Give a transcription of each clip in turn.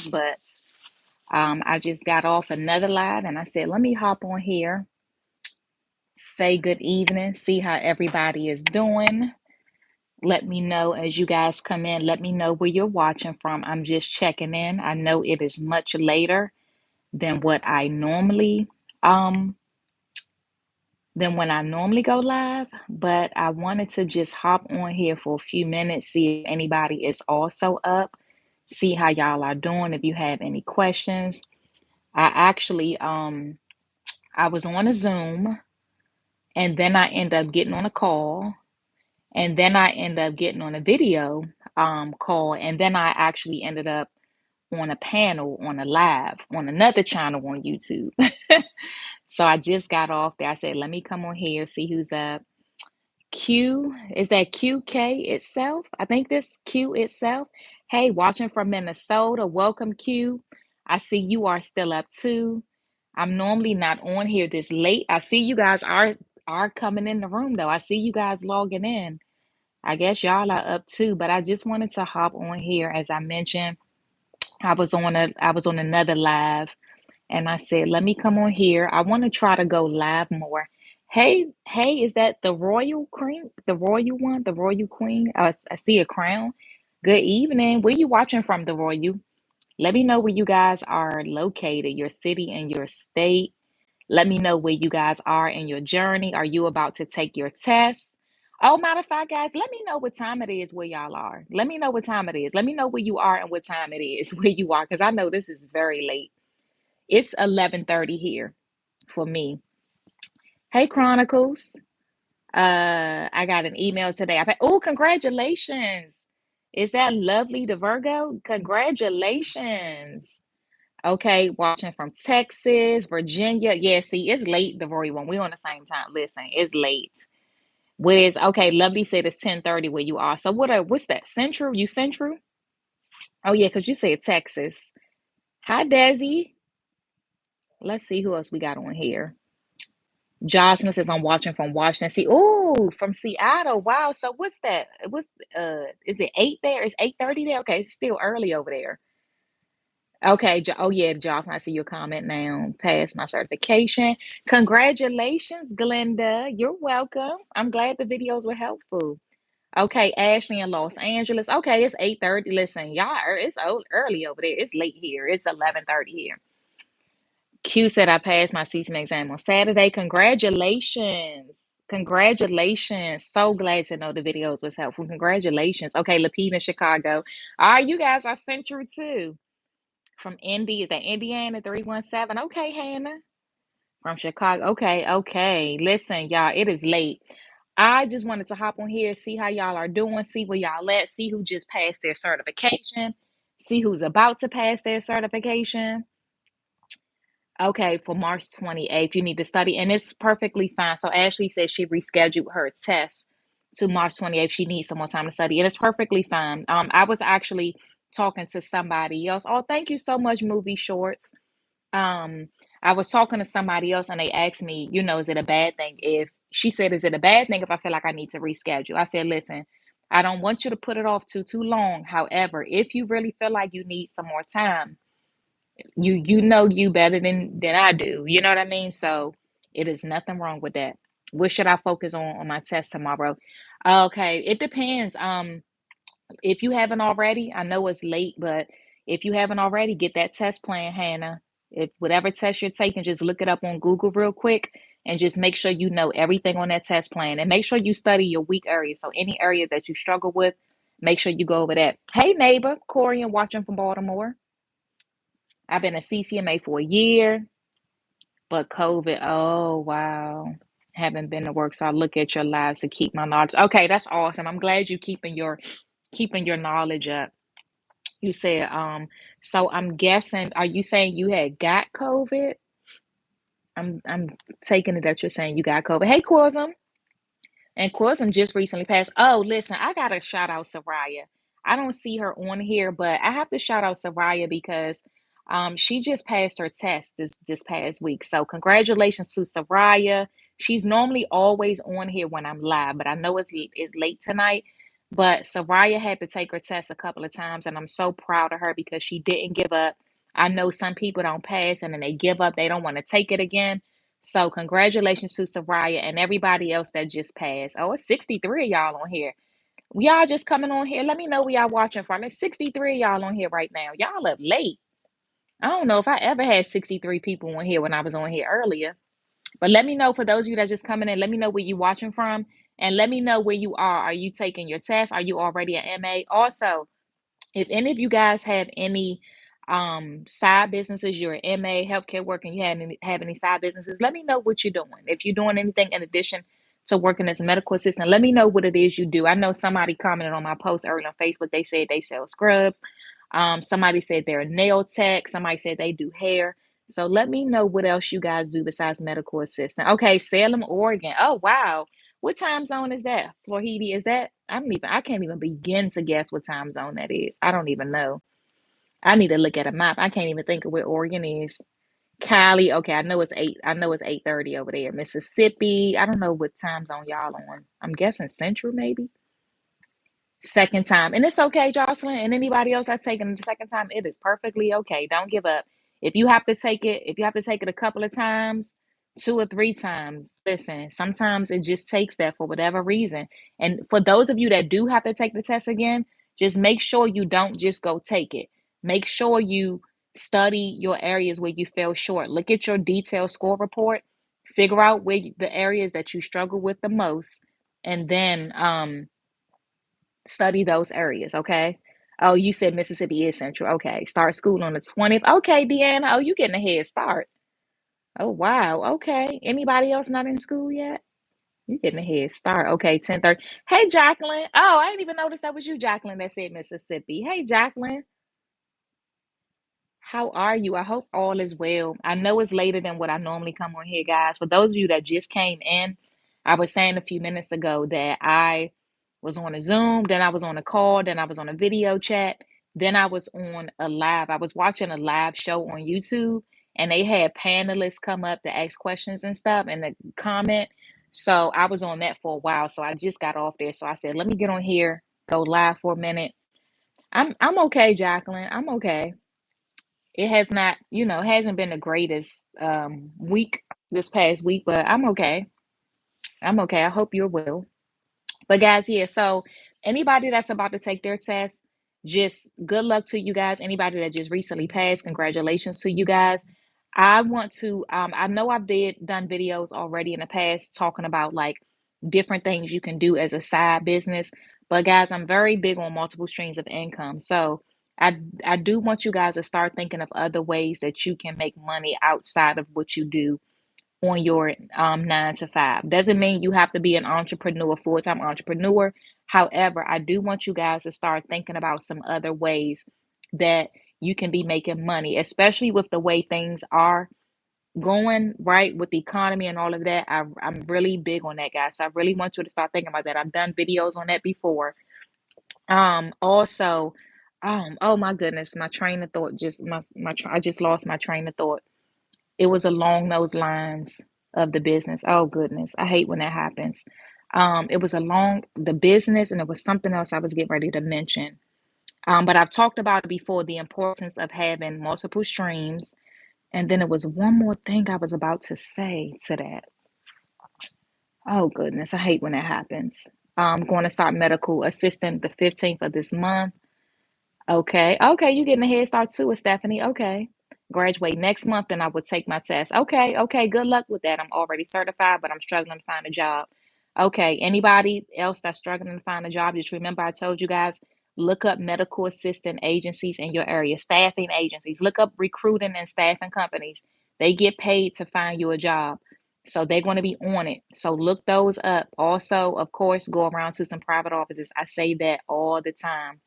live, but I just got off another live and I said, let me hop on here, say good evening, see how everybody is doing. Let me know as you guys come in, let me know where you're watching from. I'm just checking in. I know it is much later than what I normally um than when I normally go live, but I wanted to just hop on here for a few minutes, see if anybody is also up, see how y'all are doing, if you have any questions. I actually I was on a Zoom and then I end up getting on a call and then I end up getting on a video call and then I actually ended up on a panel on a live on another channel on YouTube. So I just got off there. I said, let me come on here, see who's up. Q, is that QK itself? I think this Q itself. Hey, watching from Minnesota. Welcome, Q. I see you are still up too. I'm normally not on here this late. I see you guys are coming in the room though. I see you guys logging in. I guess y'all are up too, but I just wanted to hop on here. As I mentioned, I was on another live and I said, let me come on here. I want to try to go live more. Hey, is that the royal queen, the royal one, the royal queen? I see a crown. Good evening. Where you watching from, the royal? Let me know where you guys are located, your city and your state. Let me know where you guys are in your journey. Are you about to take your test? Oh, matter of fact, guys, let me know what time it is where y'all are. Let me know what time it is. Let me know where you are and what time it is where you are, because I know this is very late. It's 11:30 here for me. Hey, Chronicles. I got an email today. Oh, congratulations. Is that lovely to Virgo? Congratulations. Okay, watching from Texas, Virginia. Yeah, see, it's late, the Rory one. We on the same time. Listen, it's late. Where's okay, lovely said it's 10:30 where you are. So what's that? Central? You Central? Oh yeah, because you said Texas. Hi, Desi. Let's see who else we got on here. Jocelyn says I'm watching from Washington. See, oh, from Seattle. Wow. So what's that? What's is it 8 there? It's 8:30 there? Okay, it's still early over there. Okay. Oh yeah, Jocelyn, I see your comment now. Passed my certification. Congratulations, Glenda. You're welcome. I'm glad the videos were helpful. Okay, Ashley in Los Angeles. Okay, it's 8:30. Listen, y'all, it's early over there. It's late here. It's 11:30 here. Q said I passed my CSM exam on Saturday. Congratulations. Congratulations. So glad to know the videos was helpful. Congratulations. Okay, Lapine in Chicago. All right, you guys are central too. From Indy. Is that Indiana 317? Okay, Hannah. From Chicago. Okay, okay. Listen, y'all, it is late. I just wanted to hop on here, see how y'all are doing, see where y'all at, see who just passed their certification, see who's about to pass their certification. Okay, for March 28th, you need to study, and it's perfectly fine. So Ashley said she rescheduled her test to March 28th. She needs some more time to study, and it's perfectly fine. I was actually talking to somebody else. Oh, thank you so much, Movie Shorts. Um, I was talking to somebody else, and they asked me, is it a bad thing if she said, is it a bad thing if I feel like I need to reschedule? I said, listen, I don't want you to put it off too long. However, if you really feel like you need some more time, you know you better than I do. You know what I mean? So it is nothing wrong with that. What should I focus on my test tomorrow? Okay, it depends. If you haven't already, I know it's late, but if you haven't already, get that test plan, Hannah. If whatever test you're taking, just look it up on Google real quick and just make sure you know everything on that test plan and make sure you study your weak areas. So any area that you struggle with, make sure you go over that. Hey neighbor, Corey, I'm watching from Baltimore. I've been a CCMA for a year, but COVID, oh wow. Haven't been to work, so I look at your lives to keep my knowledge. Okay, that's awesome. I'm glad you keeping your knowledge up. You said, so I'm guessing, are you saying you had got COVID? I'm taking it that you're saying you got COVID. Hey, Quism. And Quism just recently passed. Oh, listen, I gotta shout out Soraya. I don't see her on here, but I have to shout out Soraya because she just passed her test this past week. So congratulations to Soraya. She's normally always on here when I'm live, but I know it's late tonight. But Soraya had to take her test a couple of times, and I'm so proud of her because she didn't give up. I know some people don't pass and then they give up, they don't want to take it again. So, congratulations to Soraya and everybody else that just passed. Oh, it's 63 of y'all on here. Y'all just coming on here. Let me know where y'all watching from. It's 63 of y'all on here right now. Y'all up late. I don't know if I ever had 63 people on here when I was on here earlier. But let me know, for those of you that's just coming in, let me know where you watching from and let me know where you are. Are you taking your test? Are you already an MA? Also, if any of you guys have any side businesses, you're an MA, healthcare worker, and you have any side businesses, let me know what you're doing. If you're doing anything in addition to working as a medical assistant, let me know what it is you do. I know somebody commented on my post earlier on Facebook. They said they sell scrubs. Somebody said they're a nail tech. Somebody said they do hair. So let me know what else you guys do besides medical assistant. Okay, Salem, Oregon. Oh wow. What time zone is that? Florida, is that? I can't even begin to guess what time zone that is. I don't even know. I need to look at a map. I can't even think of where Oregon is. Cali, okay, I know it's 8. I know it's 8:30 over there. Mississippi, I don't know what time zone y'all on. I'm guessing Central maybe. Second time. And it's okay, Jocelyn, and anybody else that's taking the second time, it is perfectly okay. Don't give up. If you have to take it a couple of times, 2 or 3 times, listen, sometimes it just takes that for whatever reason. And for those of you that do have to take the test again, just make sure you don't just go take it. Make sure you study your areas where you fell short. Look at your detailed score report, figure out the areas that you struggle with the most, and then study those areas, okay? Oh, you said Mississippi is central. Okay. Start school on the 20th. Okay, Deanna. Oh, you getting a head start. Oh, wow. Okay. Anybody else not in school yet? You getting a head start. Okay, 10:30. Hey, Jacqueline. Oh, I didn't even notice that was you, Jacqueline, that said Mississippi. Hey, Jacqueline. How are you? I hope all is well. I know it's later than what I normally come on here, guys. For those of you that just came in, I was saying a few minutes ago that I was on a Zoom, then I was on a call, then I was on a video chat, then I was on a live. I was watching a live show on YouTube, and they had panelists come up to ask questions and stuff and to comment. So I was on that for a while. So I just got off there. So I said, let me get on here, go live for a minute. I'm okay, Jacqueline. I'm okay. It has not, hasn't been the greatest week this past week, but I'm okay. I'm okay. I hope you're well. But guys, yeah, so anybody that's about to take their test, just good luck to you guys. Anybody that just recently passed, congratulations to you guys. I want to I know I've done videos already in the past talking about like different things you can do as a side business. But guys, I'm very big on multiple streams of income. So I do want you guys to start thinking of other ways that you can make money outside of what you do on your 9 to 5. Doesn't mean you have to be an entrepreneur, full-time entrepreneur. However, I do want you guys to start thinking about some other ways that you can be making money, especially with the way things are going, right, with the economy and all of that. I'm really big on that, guys. So I really want you to start thinking about that. I've done videos on that before. Also, oh my goodness, my train of thought I just lost my train of thought. It was along those lines of the business. Oh goodness, I hate when that happens. It was along the business, and it was something else I was getting ready to mention. But I've talked about it before, the importance of having multiple streams. And then it was one more thing I was about to say to that. Oh goodness, I hate when that happens. I'm going to start medical assistant the 15th of this month. Okay. Okay. You getting a head start too, with Stephanie. Okay. Graduate next month, then I would take my test. Okay. Okay. Good luck with that. I'm already certified, but I'm struggling to find a job. Okay. Anybody else that's struggling to find a job, just remember I told you guys, look up medical assistant agencies in your area, staffing agencies. Look up recruiting and staffing companies. They get paid to find you a job. So they're going to be on it. So look those up. Also, of course, go around to some private offices. I say that all the time.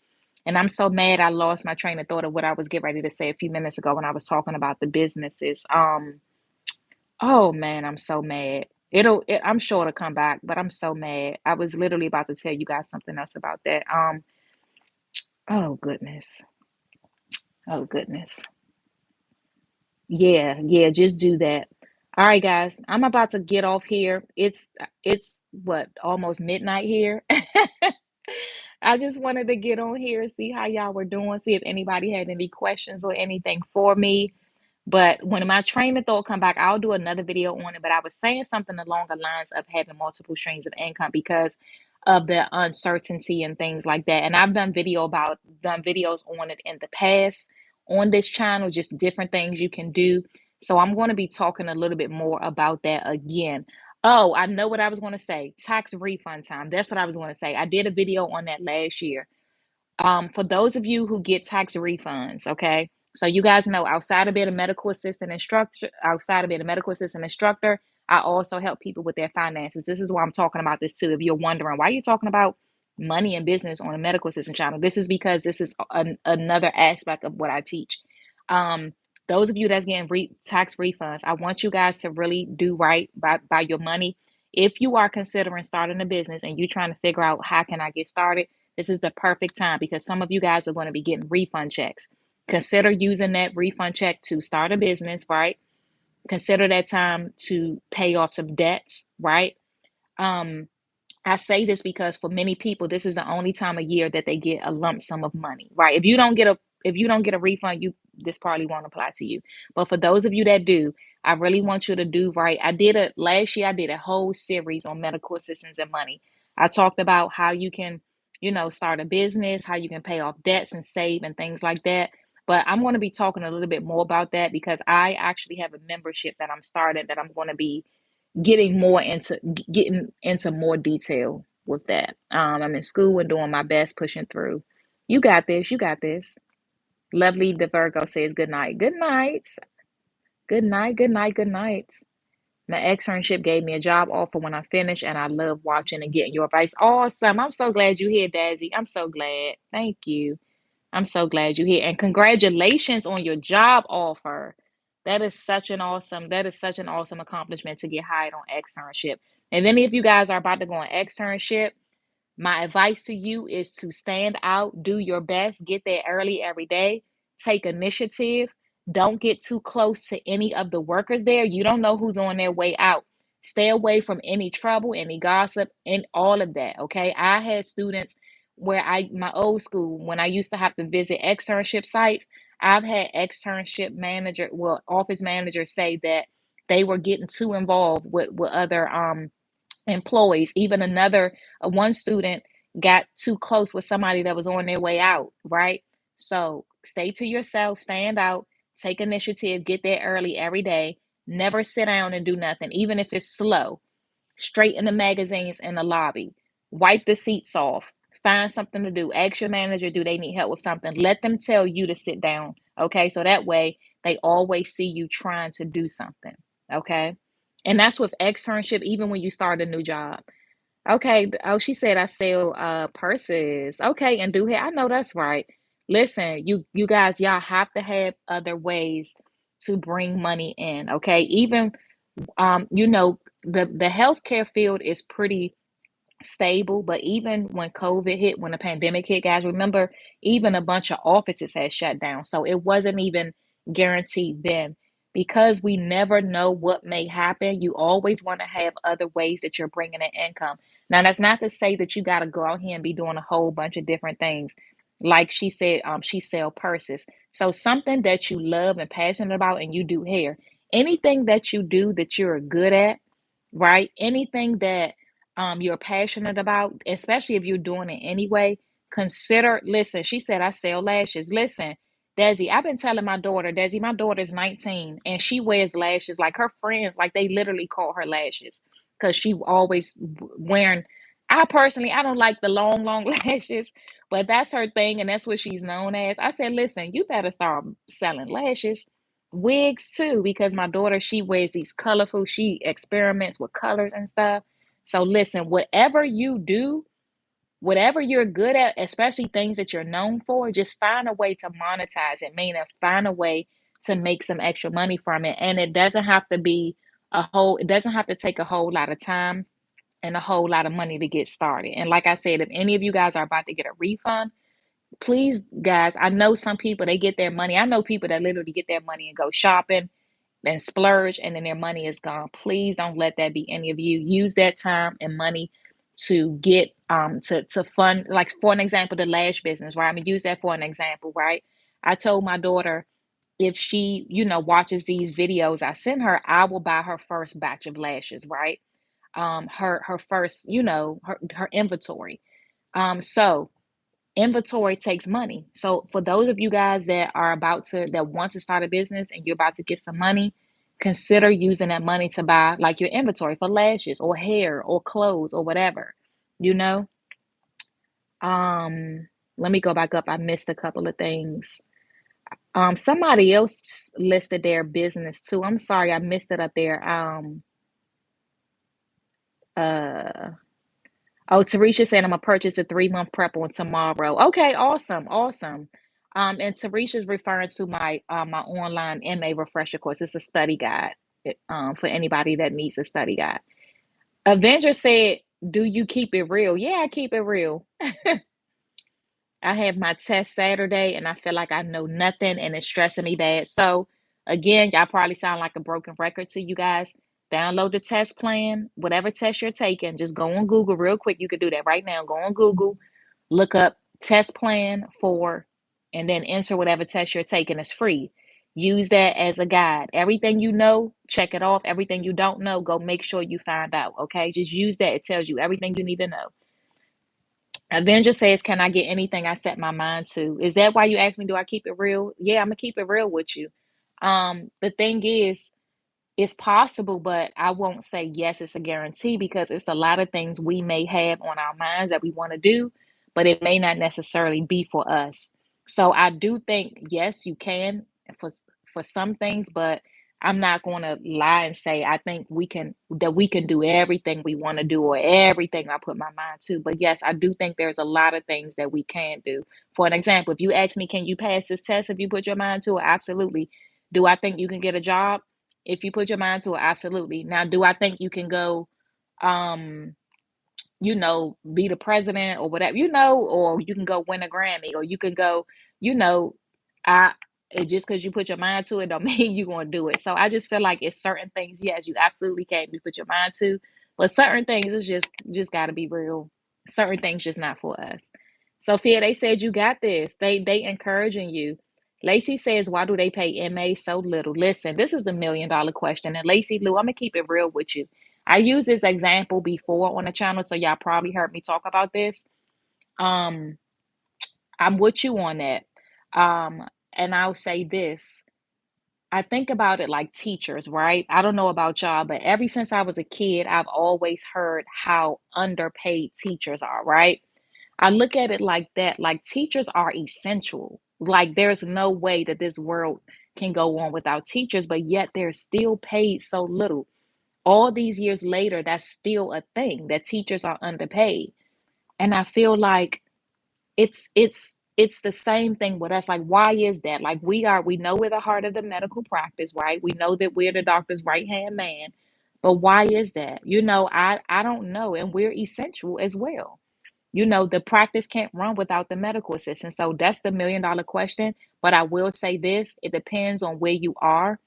And I'm so mad I lost my train of thought of what I was getting ready to say a few minutes ago when I was talking about the businesses. Oh man, I'm so mad. I'm sure it'll come back, but I'm so mad. I was literally about to tell you guys something else about that. Oh goodness. Oh goodness. Yeah, yeah, just do that. All right, guys, I'm about to get off here. It's what, almost midnight here. I just wanted to get on here and see how y'all were doing, see if anybody had any questions or anything for me. But when my train of thought come back, I'll do another video on it. But I was saying something along the lines of having multiple streams of income because of the uncertainty and things like that. And I've done videos on it in the past on this channel, just different things you can do. So I'm going to be talking a little bit more about that again. Oh, I know what I was going to say. Tax refund time. That's what I was going to say. I did a video on that last year. For those of you who get tax refunds, okay. So you guys know outside of being a medical assistant instructor, I also help people with their finances. This is why I'm talking about this too. If you're wondering why you're talking about money and business on a medical assistant channel, this is because this is another aspect of what I teach. Um, those of you that's getting tax refunds, I want you guys to really do right by your money. If you are considering starting a business and you're trying to figure out how can I get started, this is the perfect time because some of you guys are going to be getting refund checks. Consider using that refund check to start a business, right? Consider that time to pay off some debts, right? Um, I say this because for many people, this is the only time of year that they get a lump sum of money, right? If you don't get a refund, you this probably won't apply to you. But for those of you that do, I really want you to do right. Last year, I did a whole series on medical assistance and money. I talked about how you can, start a business, how you can pay off debts and save and things like that. But I'm going to be talking a little bit more about that because I actually have a membership that I'm starting that I'm going to be getting into more detail with that. I'm in school and doing my best pushing through. You got this. You got this. Lovely the Virgo says good night. Good night. Good night. Good night. Good night. My externship gave me a job offer when I finished, and I love watching and getting your advice. Awesome. I'm so glad you're here, Dazzy. I'm so glad. Thank you. I'm so glad you're here. And congratulations on your job offer. That is such an awesome accomplishment to get hired on externship. If any of you guys are about to go on externship, my advice to you is to stand out, do your best, get there early every day, take initiative. Don't get too close to any of the workers there. You don't know who's on their way out. Stay away from any trouble, any gossip, and all of that. Okay. I had students my old school, when I used to have to visit externship sites, I've had office managers say that they were getting too involved with other employees. Even one student got too close with somebody that was on their way out, right? So stay to yourself, stand out, take initiative, get there early every day. Never sit down and do nothing, even if it's slow. Straight in the magazines in the lobby. Wipe the seats off. Find something to do. Ask your manager, do they need help with something? Let them tell you to sit down. Okay. So that way they always see you trying to do something. Okay. And that's with externship, even when you start a new job. Okay. Oh, she said I sell purses. Okay, and do hair. I know that's right. Listen, you guys, y'all have to have other ways to bring money in. Okay. Even the healthcare field is pretty stable, but even when COVID hit, when the pandemic hit, guys, remember, even a bunch of offices had shut down. So it wasn't even guaranteed then. Because we never know what may happen, you always want to have other ways that you're bringing in income. Now, that's not to say that you got to go out here and be doing a whole bunch of different things. Like she said, she sell purses. So something that you love and passionate about, and you do hair. Anything that you do that you're good at, right? Anything that you're passionate about, especially if you're doing it anyway, listen, she said, I sell lashes. Listen, Desi, I've been telling Desi, my daughter's 19 and she wears lashes like her friends, like they literally call her lashes because she always wearing. I don't like the long, long lashes, but that's her thing and that's what she's known as. I said, listen, you better start selling lashes, wigs too, because my daughter, she wears these colorful, she experiments with colors and stuff. So listen, whatever you do, whatever you're good at, especially things that you're known for, just find a way to monetize it, meaning find a way to make some extra money from it. And it doesn't have to take a whole lot of time and a whole lot of money to get started. And like I said, if any of you guys are about to get a refund, please, guys, I know some people, they get their money. I know people that literally get their money and go shopping and splurge and then their money is gone. Please don't let that be any of you. Use that time and money to get to fund, like for an example, the lash business, right? I'm gonna use that for an example, right? I told my daughter if she, watches these videos I send her, I will buy her first batch of lashes, right? Her first, her inventory. So inventory takes money. So for those of you guys that want to start a business and you're about to get some money, consider using that money to buy like your inventory for lashes or hair or clothes or whatever, you know? Um, Let me go back up. I missed a couple of things. Somebody else listed their business too. I'm sorry, I missed it up there. Uh, oh, Tarisha said I'm gonna purchase a 3 month prep on tomorrow. Okay, awesome, awesome. And Tarisha's referring to my online MA refresher course. It's a study guide for anybody that needs a study guide. Avenger said, "Do you keep it real?" Yeah, I keep it real. I have my test Saturday and I feel like I know nothing and it's stressing me bad. So, again, y'all probably sound like a broken record to you guys. Download the test plan, whatever test you're taking, just go on Google real quick. You could do that right now. Go on Google, look up test plan for, and then enter whatever test you're taking. It's free. Use that as a guide. Everything you know, check it off. Everything you don't know, go make sure you find out. Okay. Just use that. It tells you everything you need to know. Avenger says, "Can I get anything I set my mind to?" Is that why you asked me, do I keep it real? Yeah, I'm gonna keep it real with you. The thing is, it's possible, but I won't say yes, it's a guarantee because it's a lot of things we may have on our minds that we want to do, but it may not necessarily be for us. So I do think yes, you can for for some things, but I'm not going to lie and say I think we can do everything we want to do or everything I put my mind to. But yes, I do think there's a lot of things that we can do. For an example, if you ask me, can you pass this test if you put your mind to it? Absolutely. Do I think you can get a job? If you put your mind to it, absolutely. Now, do I think you can go, um, be the president or whatever, or you can go win a Grammy, or you can go, you know, I just because you put your mind to it don't mean you're gonna do it. So I just feel like it's certain things, yes, you absolutely can you put your mind to, but certain things is just gotta be real. Certain things just not for us. Sophia, they said you got this. They encouraging you. Lacey says, why do they pay MA so little? Listen, this is the $1 million question. And Lacey Lou, I'm gonna keep it real with you. I used this example before on the channel, so y'all probably heard me talk about this. Um, I'm with you on that. And I'll say this. I think about it like teachers, right? I don't know about y'all, but ever since I was a kid, I've always heard how underpaid teachers are, right? I look at it like that, like teachers are essential. Like there's no way that this world can go on without teachers, but yet they're still paid so little. All these years later, that's still a thing that teachers are underpaid. And I feel like it's the same thing with us. Like, why is that? Like we know we're the heart of the medical practice, right? We know that we're the doctor's right hand man. But why is that? I don't know. And we're essential as well. The practice can't run without the medical assistant. So that's the $1 million question. But I will say this, it depends on where you are,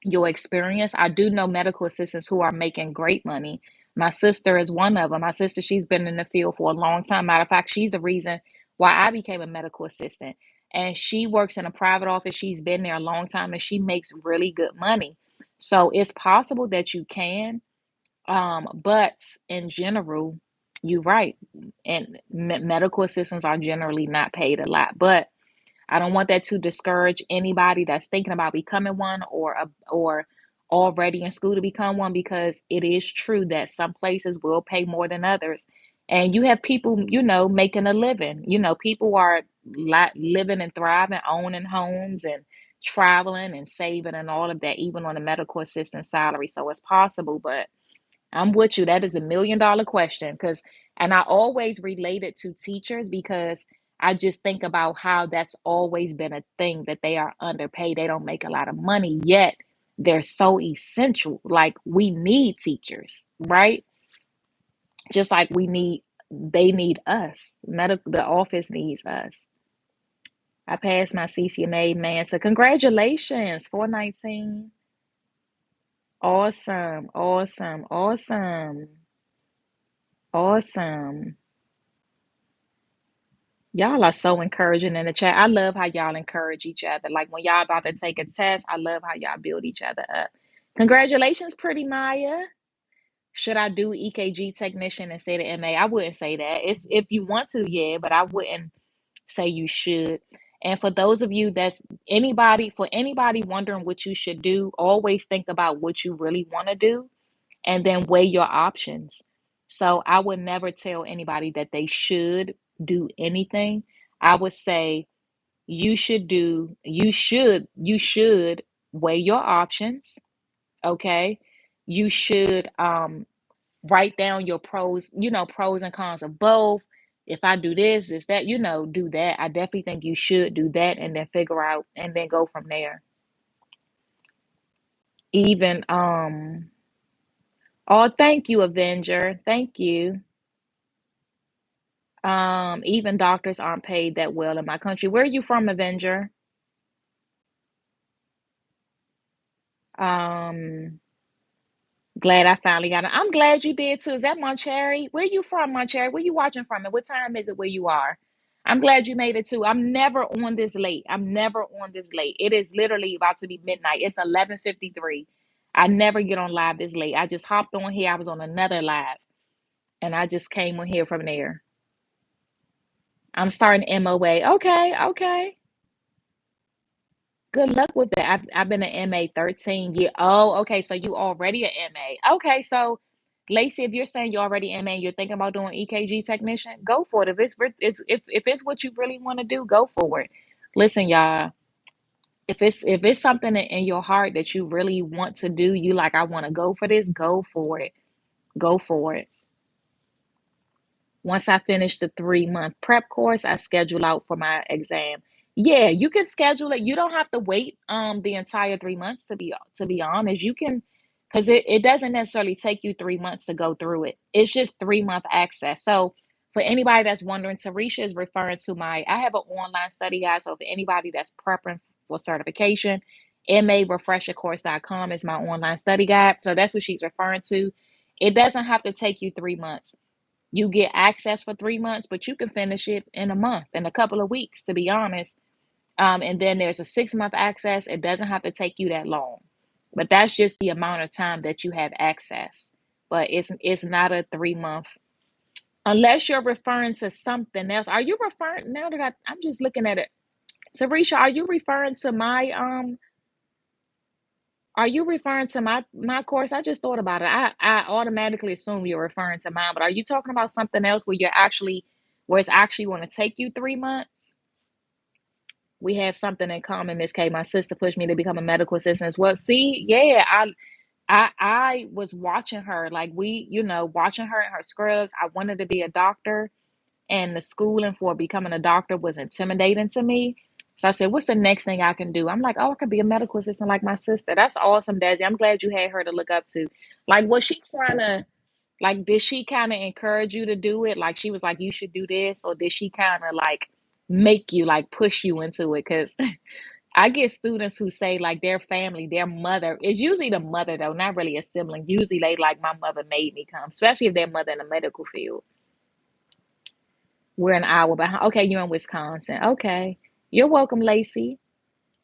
your experience. I do know medical assistants who are making great money. My sister is one of them. My sister, she's been in the field for a long time. Matter of fact, she's the reason why I became a medical assistant. And she works in a private office. She's been there a long time and she makes really good money. So it's possible that you can. But in general, you're right. And medical assistants are generally not paid a lot. But I don't want that to discourage anybody that's thinking about becoming one or already in school to become one, because it is true that some places will pay more than others. And you have people, making a living. People are living and thriving, owning homes and traveling and saving and all of that, even on a medical assistant salary. So it's possible, but I'm with you. That is $1 million question. And I always relate it to teachers because I just think about how that's always been a thing that they are underpaid. They don't make a lot of money, yet they're so essential. Like we need teachers, right? Just like they need us. The office needs us. I passed my CCMA, man. So congratulations, 419. Awesome, awesome, awesome, awesome. Y'all are so encouraging in the chat. I love how y'all encourage each other. Like when y'all about to take a test, I love how y'all build each other up. Congratulations, pretty Maya. Should I do EKG technician instead of MA? I wouldn't say that. It's if you want to, yeah, but I wouldn't say you should. And for those of you that's for anybody wondering what you should do, always think about what you really want to do and then weigh your options. So I would never tell anybody that they should do anything. I would say you should weigh your options, okay? You should write down your pros and cons of both. If I do this, is that, do that. I definitely think you should do that and then figure out and then go from there. Even oh, thank you, Avenger. Thank you. Even doctors aren't paid that well in my country. Where are you from, Avenger? Um, glad I finally got it. I'm glad you did too. Is that Moncherry? Where you from, Moncherry? Where you watching from? And what time is it where you are? I'm glad you made it too. I'm never on this late. I'm never on this late. It is literally about to be midnight. It's 11:53. I never get on live this late. I just hopped on here. I was on another live and I just came on here from there. I'm starting MOA. Okay, okay. Good luck with that. I've been an MA 13 year. Oh, okay. So you already an MA. Okay, so Lacey, if you're saying you're already MA, you're thinking about doing EKG technician, go for it. If it's what you really want to do, go for it. Listen, y'all, if it's something in your heart that you really want to do, you like, I want to go for this, go for it. Go for it. Once I finish the 3-month prep course, I schedule out for my exam. Yeah, you can schedule it. You don't have to wait the entire 3 months to be honest. You can because it doesn't necessarily take you 3 months to go through it. It's just 3-month access. So for anybody that's wondering, Tarisha is referring to I have an online study guide. So for anybody that's prepping for certification, marefreshercourse.com is my online study guide. So that's what she's referring to. It doesn't have to take you 3 months. You get access for 3 months, but you can finish it in a month, in a couple of weeks, to be honest. And then there's a 6-month access. It doesn't have to take you that long, but that's just the amount of time that you have access. But it's not a 3-month, unless you're referring to something else. Are you referring now that I'm just looking at it, Tarisha? Are you referring to my? Are you referring to my course? I just thought about it. I automatically assume you're referring to mine, but are you talking about something else where it's actually going to take you 3 months? We have something in common, Miss K. My sister pushed me to become a medical assistant as well. See, yeah, I was watching her, like watching her in her scrubs. I wanted to be a doctor, and the schooling for becoming a doctor was intimidating to me. So I said, what's the next thing I can do? I'm like, oh, I could be a medical assistant like my sister. That's awesome, Desi. I'm glad you had her to look up to. Like, was she trying to, like, did she kind of encourage you to do it? Like, she was like, you should do this, or did she kind of like make you, like, push you into it? Because I get students who say, like, their family, their mother, it's usually the mother, though, not really a sibling. Usually they like, my mother made me come, especially if their mother in the medical field. We're an hour behind. Okay, you're in Wisconsin. Okay. You're welcome, Lacey.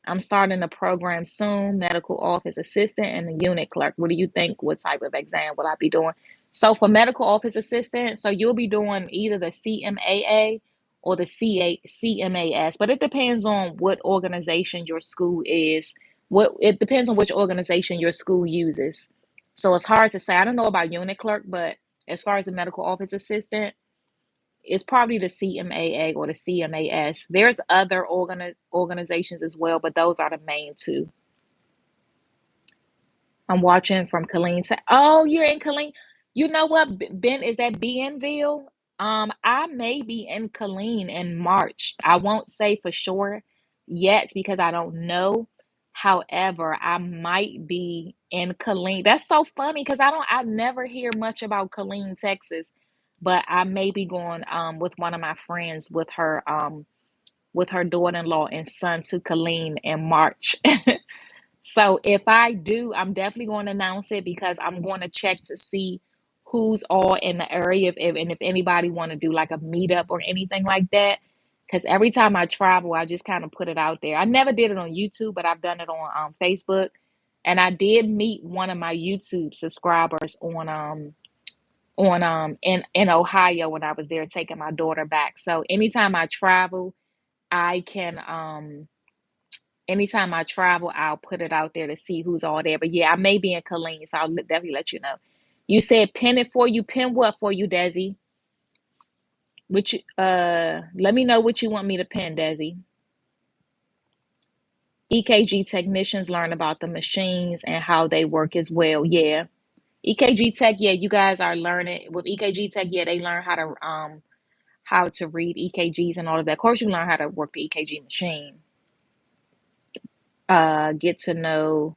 I'm starting a program soon, medical office assistant and a unit clerk. What do you think? What type of exam will I be doing? So for medical office assistant, so you'll be doing either the CMAA or the CMAS, but it depends on what organization your school is. It depends on which organization your school uses. So it's hard to say. I don't know about unit clerk, but as far as the medical office assistant, it's probably the CMAA or the CMAS. There's other organizations as well, but those are the main two. I'm watching from Killeen. Oh, you're in Killeen. You know what? Ben, is that Bienville? I may be in Killeen in March. I won't say for sure yet because I don't know. However, I might be in Killeen. That's so funny because I never hear much about Killeen, Texas, but I may be going with one of my friends with her daughter-in-law and son to Killeen in March. So if I do, I'm definitely going to announce it because I'm going to check to see who's all in the area and if anybody want to do like a meetup or anything like that. Because every time I travel, I just kind of put it out there. I never did it on YouTube, but I've done it on Facebook. And I did meet one of my YouTube subscribers in Ohio when I was there taking my daughter back. So I can anytime I travel, I'll put it out there to see who's all there. But yeah, I may be in Killeen, so I'll definitely let you know. You said pin it for you. Pin what for you, Desi? Which let me know what you want me to pin, Desi. EKG technicians learn about the machines and how they work as well. Yeah. EKG tech, yeah, you guys are learning with EKG tech, yeah, they learn how to read EKGs and all of that. Of course, you learn how to work the EKG machine. Get to know,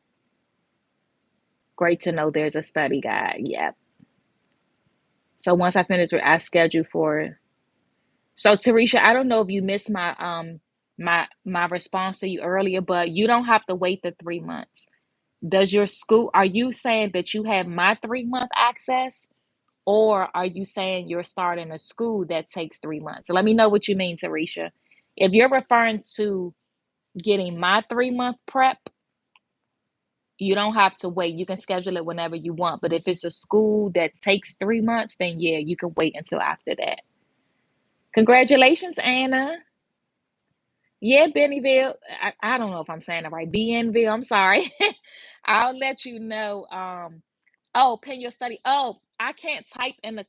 great to know there's a study guide. Yeah. So once I finish I schedule for. So Tarisha, I don't know if you missed my response to you earlier, but you don't have to wait the 3 months. Does your school, are you saying that you have my 3 month access? Or are you saying you're starting a school that takes 3 months? So let me know what you mean, Tarisha. If you're referring to getting my 3 month prep, you don't have to wait. You can schedule it whenever you want. But if it's a school that takes 3 months, then yeah, you can wait until after that. Congratulations, Anna. Yeah, Bennyville. I don't know if I'm saying it right. Benville. I'm sorry. I'll let you know. Oh, pin your study. Oh, I can't type in the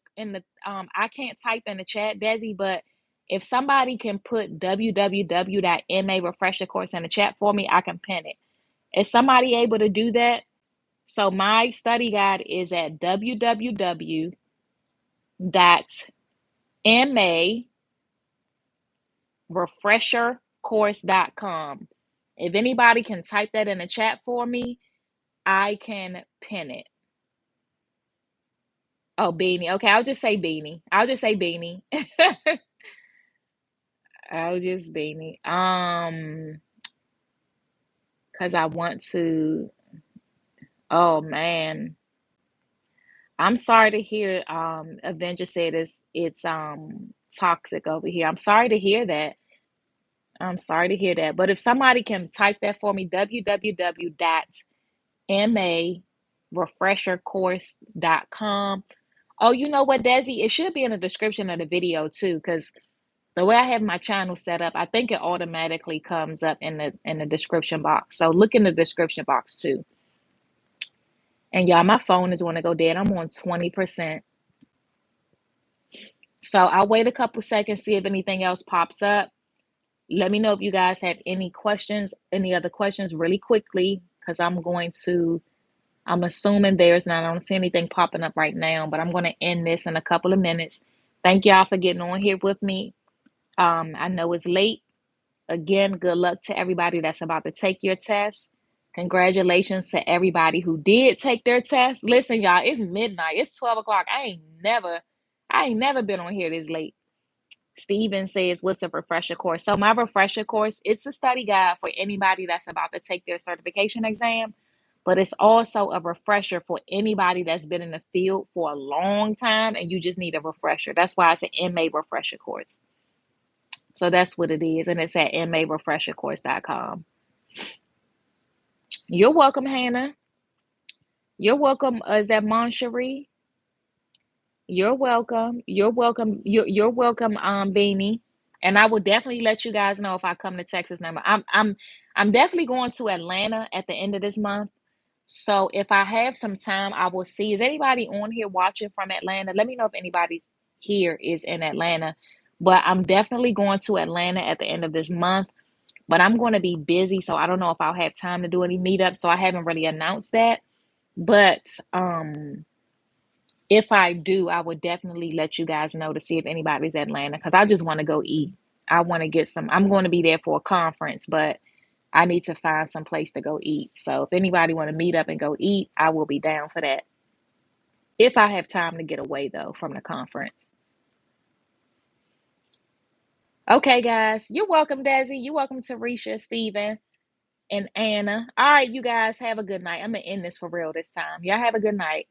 I can't type in the chat, Desi, but if somebody can put www.ma refresher course in the chat for me, I can pin it. Is somebody able to do that? So my study guide is at www.marefreshercourse.com. If anybody can type that in the chat for me, I can pin it. Oh, Beanie. Okay, I'll just say Beanie. I'll just say Beanie. I'll just Beanie. Because I want to. Oh man, I'm sorry to hear. Avenger said it's toxic over here. I'm sorry to hear that. I'm sorry to hear that. But if somebody can type that for me, www.marefreshercourse.com. Oh, you know what, Desi? It should be in the description of the video too, because the way I have my channel set up, I think it automatically comes up in the description box. So look in the description box too. And y'all, my phone is going to go dead. I'm on 20%. So I'll wait a couple seconds, see if anything else pops up. Let me know if you guys have any questions, any other questions really quickly, because I'm assuming there's not, I don't see anything popping up right now, but I'm going to end this in a couple of minutes. Thank y'all for getting on here with me. I know it's late. Again, good luck to everybody that's about to take your test. Congratulations to everybody who did take their test. Listen, y'all, it's midnight. It's 12 o'clock. I ain't never been on here this late. Steven says, what's a refresher course? So my refresher course, it's a study guide for anybody that's about to take their certification exam, but it's also a refresher for anybody that's been in the field for a long time and you just need a refresher. That's why it's an MA refresher course. So that's what it is. And it's at marefreshercourse.com. You're welcome, Hannah. You're welcome. Is that Moncherie? You're welcome. You're welcome. You're welcome, Beanie. And I will definitely let you guys know if I come to Texas number. I'm definitely going to Atlanta at the end of this month. So if I have some time, I will see. Is anybody on here watching from Atlanta? Let me know if anybody's here is in Atlanta. But I'm definitely going to Atlanta at the end of this month. But I'm going to be busy, so I don't know if I'll have time to do any meetups. So I haven't really announced that. But if I do, I would definitely let you guys know to see if anybody's in Atlanta because I just want to go eat. I want to get some. I'm going to be there for a conference, but I need to find some place to go eat. So if anybody want to meet up and go eat, I will be down for that. If I have time to get away though from the conference. Okay, guys, you're welcome, Desi. You're welcome, Tarisha, Steven, and Anna. All right, you guys have a good night. I'm gonna end this for real this time. Y'all have a good night.